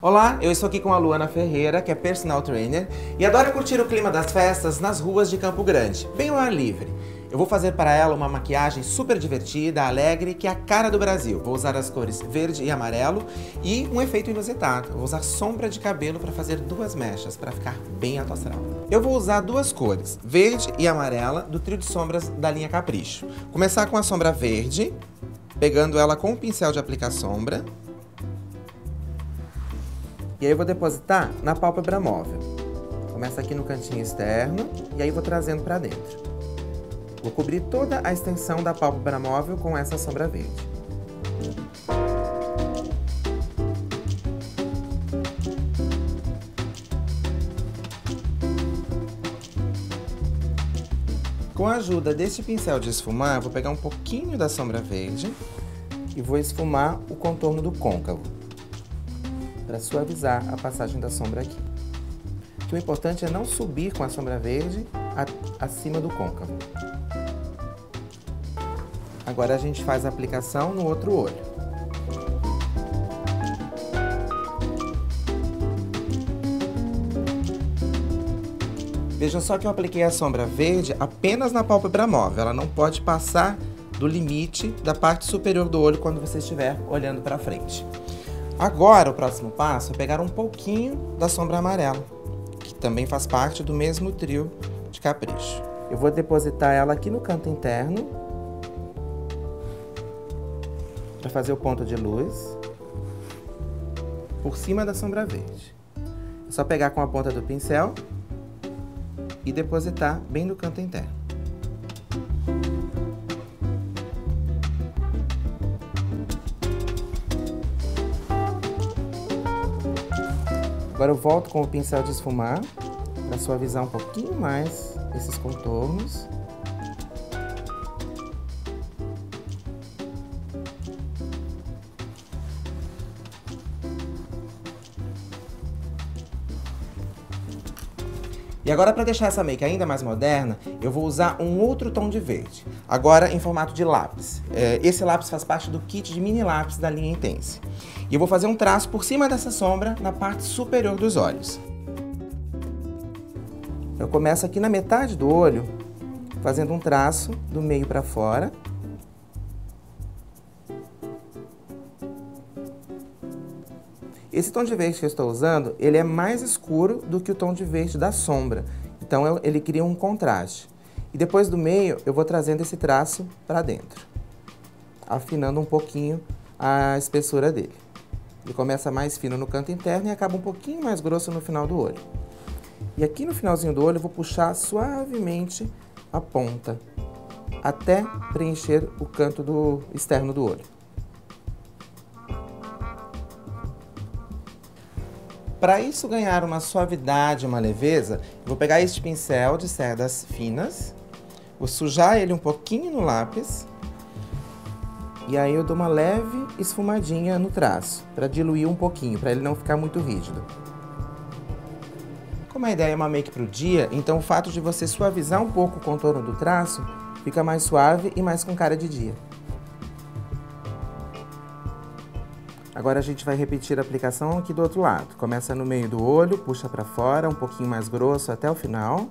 Olá, eu estou aqui com a Luana Ferreira, que é personal trainer e adora curtir o clima das festas nas ruas de Campo Grande, bem ao ar livre. Eu vou fazer para ela uma maquiagem super divertida, alegre, que é a cara do Brasil. Vou usar as cores verde e amarelo e um efeito inusitado. Vou usar sombra de cabelo para fazer duas mechas, para ficar bem alto astral. Eu vou usar duas cores, verde e amarela, do trio de sombras da linha Capricho. Começar com a sombra verde, pegando ela com o pincel de aplicar sombra. E aí eu vou depositar na pálpebra móvel. Começa aqui no cantinho externo e aí vou trazendo para dentro. Vou cobrir toda a extensão da pálpebra móvel com essa sombra verde. Com a ajuda deste pincel de esfumar, vou pegar um pouquinho da sombra verde e vou esfumar o contorno do côncavo, para suavizar a passagem da sombra aqui. O importante é não subir com a sombra verde acima do côncavo. Agora a gente faz a aplicação no outro olho. Vejam só que eu apliquei a sombra verde apenas na pálpebra móvel. Ela não pode passar do limite da parte superior do olho quando você estiver olhando para frente. Agora, o próximo passo é pegar um pouquinho da sombra amarela, que também faz parte do mesmo trio de Capricho. Eu vou depositar ela aqui no canto interno, para fazer o ponto de luz, por cima da sombra verde. É só pegar com a ponta do pincel e depositar bem no canto interno. Agora eu volto com o pincel de esfumar para suavizar um pouquinho mais esses contornos. E agora, para deixar essa make ainda mais moderna, eu vou usar um outro tom de verde, agora em formato de lápis. Esse lápis faz parte do kit de mini lápis da linha Intense. E eu vou fazer um traço por cima dessa sombra na parte superior dos olhos. Eu começo aqui na metade do olho, fazendo um traço do meio para fora. Esse tom de verde que eu estou usando, ele é mais escuro do que o tom de verde da sombra. Então, ele cria um contraste. E depois do meio, eu vou trazendo esse traço para dentro, afinando um pouquinho a espessura dele. Ele começa mais fino no canto interno e acaba um pouquinho mais grosso no final do olho. E aqui no finalzinho do olho, eu vou puxar suavemente a ponta, até preencher o canto externo do olho. Para isso ganhar uma suavidade, uma leveza, eu vou pegar este pincel de cerdas finas, vou sujar ele um pouquinho no lápis, e aí eu dou uma leve esfumadinha no traço, para diluir um pouquinho, para ele não ficar muito rígido. Como a ideia é uma make para o dia, então o fato de você suavizar um pouco o contorno do traço, fica mais suave e mais com cara de dia. Agora a gente vai repetir a aplicação aqui do outro lado. Começa no meio do olho, puxa para fora, um pouquinho mais grosso até o final.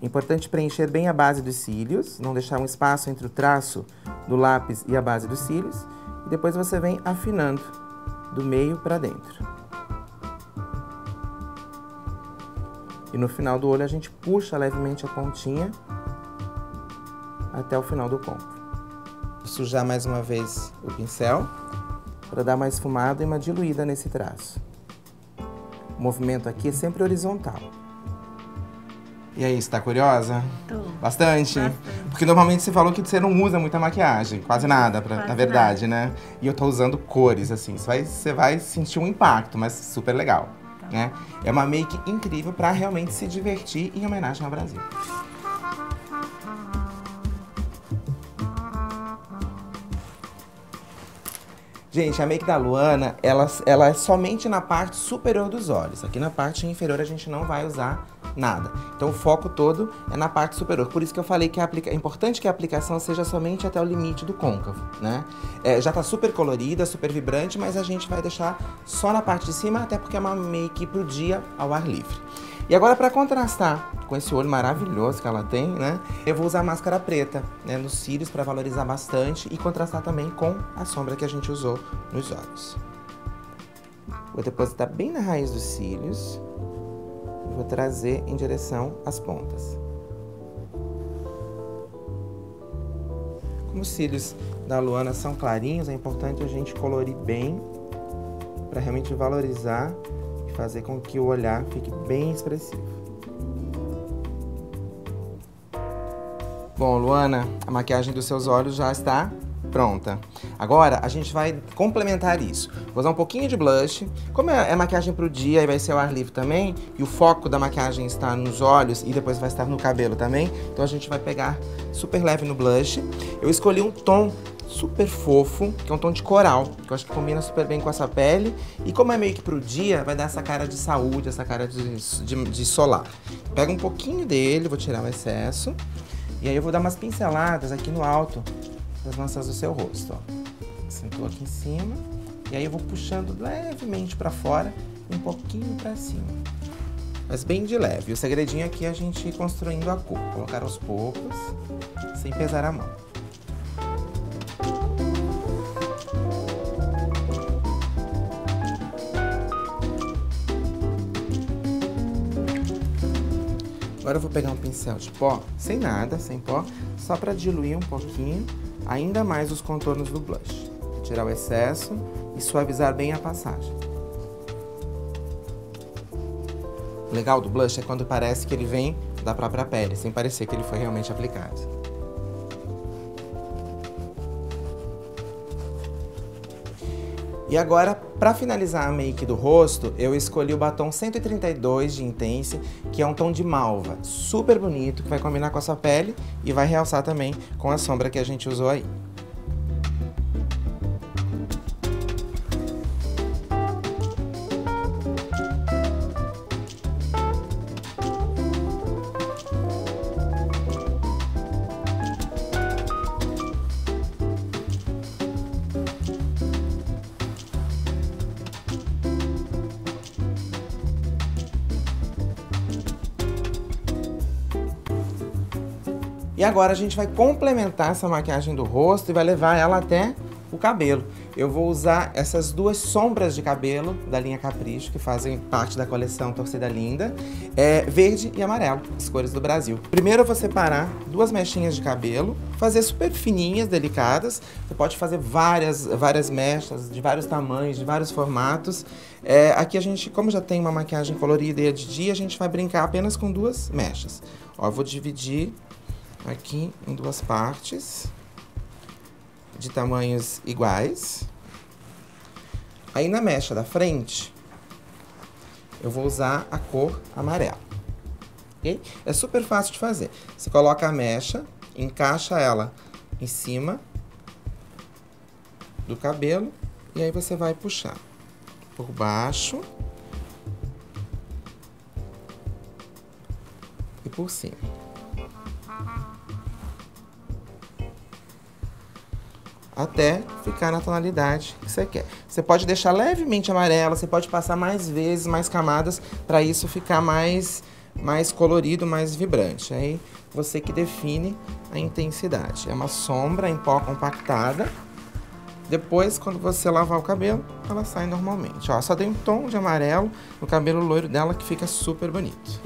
É importante preencher bem a base dos cílios, não deixar um espaço entre o traço do lápis e a base dos cílios. E depois você vem afinando do meio para dentro. E no final do olho a gente puxa levemente a pontinha até o final do côncavo. Vou sujar mais uma vez o pincel para dar mais esfumada e uma diluída nesse traço. O movimento aqui é sempre horizontal. E aí, está curiosa? Tô. Bastante? Porque normalmente você falou que você não usa muita maquiagem, quase nada, na verdade, né? E eu tô usando cores, assim, você vai sentir um impacto, mas super legal, né? É uma make incrível para realmente se divertir em homenagem ao Brasil. Gente, a make da Luana, ela é somente na parte superior dos olhos. Aqui na parte inferior a gente não vai usar nada. Então o foco todo é na parte superior. Por isso que eu falei que é importante que a aplicação seja somente até o limite do côncavo, né? Já tá super colorida, super vibrante, mas a gente vai deixar só na parte de cima, até porque é uma make pro dia ao ar livre. E agora, para contrastar com esse olho maravilhoso que ela tem, né? Eu vou usar máscara preta, né, nos cílios para valorizar bastante e contrastar também com a sombra que a gente usou nos olhos. Vou depositar bem na raiz dos cílios. Vou trazer em direção às pontas. Como os cílios da Luana são clarinhos, é importante a gente colorir bem para realmente valorizar e fazer com que o olhar fique bem expressivo. Bom, Luana, a maquiagem dos seus olhos já está pronta. Agora, a gente vai complementar isso. Vou usar um pouquinho de blush. Como é maquiagem pro dia e vai ser ao ar livre também, e o foco da maquiagem está nos olhos e depois vai estar no cabelo também, então a gente vai pegar super leve no blush. Eu escolhi um tom super fofo, que é um tom de coral, que eu acho que combina super bem com essa pele. E como é meio que pro dia, vai dar essa cara de saúde, essa cara de solar. Pega um pouquinho dele, vou tirar o excesso. E aí eu vou dar umas pinceladas aqui no alto das maçãs do seu rosto, ó. Sentou aqui em cima. E aí eu vou puxando levemente pra fora e um pouquinho pra cima. Mas bem de leve. O segredinho aqui é a gente ir construindo a cor. Colocar aos poucos, sem pesar a mão. Agora eu vou pegar um pincel de pó, sem nada, sem pó, só para diluir um pouquinho, ainda mais os contornos do blush. Tirar o excesso e suavizar bem a passagem. O legal do blush é quando parece que ele vem da própria pele, sem parecer que ele foi realmente aplicado. E agora, para finalizar a make do rosto, eu escolhi o batom 132 de Intense, que é um tom de malva, super bonito, que vai combinar com a sua pele e vai realçar também com a sombra que a gente usou aí. E agora a gente vai complementar essa maquiagem do rosto e vai levar ela até o cabelo. Eu vou usar essas duas sombras de cabelo da linha Capricho, que fazem parte da coleção Torcida Linda, verde e amarelo, as cores do Brasil. Primeiro eu vou separar duas mechinhas de cabelo, fazer super fininhas, delicadas. Você pode fazer várias mechas de vários tamanhos, de vários formatos. Aqui a gente, como já tem uma maquiagem colorida e é de dia, a gente vai brincar apenas com duas mechas. Ó, eu vou dividir aqui em duas partes de tamanhos iguais. Aí na mecha da frente eu vou usar a cor amarela, ok? É super fácil de fazer. Você coloca a mecha, encaixa ela em cima do cabelo e aí você vai puxar por baixo e por cima. Até ficar na tonalidade que você quer. Você pode deixar levemente amarela, você pode passar mais vezes, mais camadas, para isso ficar mais colorido, mais vibrante. Aí você que define a intensidade. É uma sombra em pó compactada. Depois, quando você lavar o cabelo, ela sai normalmente. Ó, só tem um tom de amarelo no cabelo loiro dela que fica super bonito.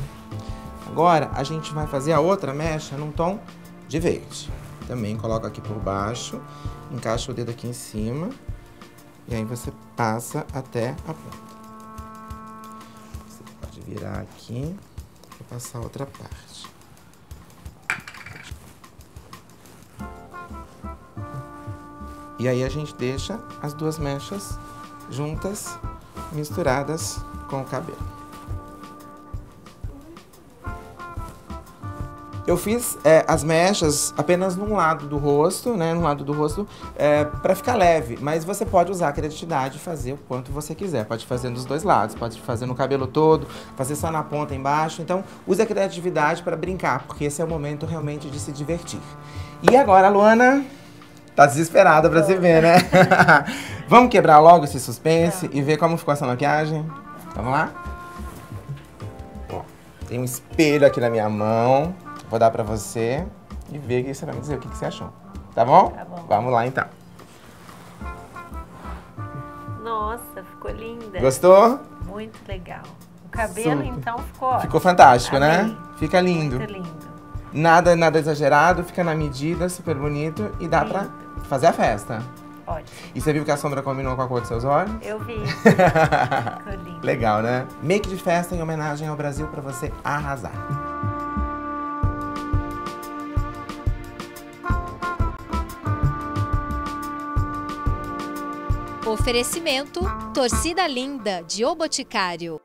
Agora, a gente vai fazer a outra mecha num tom de verde. Também coloca aqui por baixo, encaixa o dedo aqui em cima e aí você passa até a ponta. Você pode virar aqui e passar a outra parte. E aí a gente deixa as duas mechas juntas, misturadas com o cabelo. Eu fiz as mechas apenas num lado do rosto, né? Num lado do rosto, pra ficar leve. Mas você pode usar a criatividade e fazer o quanto você quiser. Pode fazer nos dois lados, pode fazer no cabelo todo, fazer só na ponta embaixo. Então, use a criatividade para brincar, porque esse é o momento realmente de se divertir. E agora, Luana, tá desesperada pra se ver, né? Vamos quebrar logo esse suspense e ver como ficou essa maquiagem? Vamos lá? Ó, tem um espelho aqui na minha mão. Vou dar pra você e ver que você vai me dizer o que você achou. Tá bom? Tá bom. Vamos lá, então. Nossa, ficou linda. Gostou? Muito legal. O cabelo, Super. então, ficou ótimo. Ficou fantástico, Amei. né? Fica lindo. Muito lindo. Nada exagerado, fica na medida, super bonito e dá pra fazer a festa. Ótimo. E você viu que a sombra combinou com a cor dos seus olhos? Eu vi. Ficou lindo. Legal, né? Make de festa em homenagem ao Brasil pra você arrasar. Oferecimento Torcida Linda de O Boticário.